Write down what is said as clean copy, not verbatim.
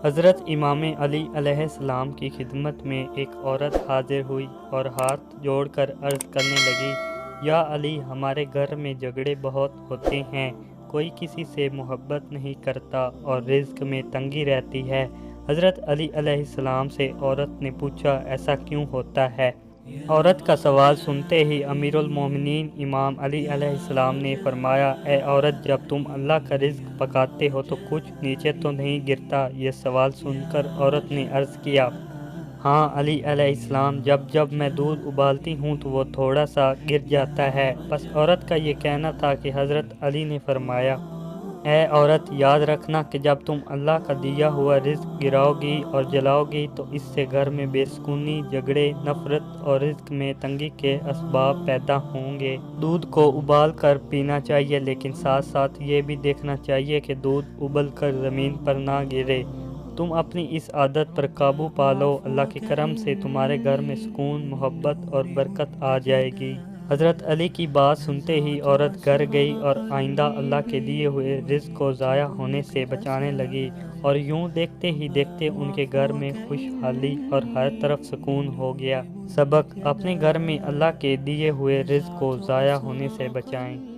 حضرت امام علی علیہ السلام کی خدمت میں ایک عورت حاضر ہوئی اور ہاتھ جوڑ کر عرض کرنے لگی، یا علی، ہمارے گھر میں جھگڑے بہت ہوتے ہیں، کوئی کسی سے محبت نہیں کرتا اور رزق میں تنگی رہتی ہے۔ حضرت علی علیہ السلام سے عورت نے پوچھا، ایسا کیوں ہوتا ہے؟ عورت کا سوال سنتے ہی امیر المومنین امام علی علیہ السلام نے فرمایا، اے عورت، جب تم اللہ کا رزق پکاتے ہو تو کچھ نیچے تو نہیں گرتا؟ یہ سوال سن کر عورت نے عرض کیا، ہاں علی علیہ السلام، جب میں دودھ ابالتی ہوں تو وہ تھوڑا سا گر جاتا ہے۔ بس عورت کا یہ کہنا تھا کہ حضرت علی نے فرمایا، اے عورت، یاد رکھنا کہ جب تم اللہ کا دیا ہوا رزق گراؤ گی اور جلاؤ گی تو اس سے گھر میں بے سکونی، جھگڑے، نفرت اور رزق میں تنگی کے اسباب پیدا ہوں گے۔ دودھ کو ابال کر پینا چاہیے، لیکن ساتھ ساتھ یہ بھی دیکھنا چاہیے کہ دودھ ابل کر زمین پر نہ گرے۔ تم اپنی اس عادت پر قابو پا لو، اللہ کے کرم سے تمہارے گھر میں سکون، محبت اور برکت آ جائے گی۔ حضرت علی کی بات سنتے ہی عورت گھر گئی اور آئندہ اللہ کے دیے ہوئے رزق کو ضائع ہونے سے بچانے لگی، اور یوں دیکھتے ہی دیکھتے ان کے گھر میں خوشحالی اور ہر طرف سکون ہو گیا۔ سبق: اپنے گھر میں اللہ کے دیے ہوئے رزق کو ضائع ہونے سے بچائیں۔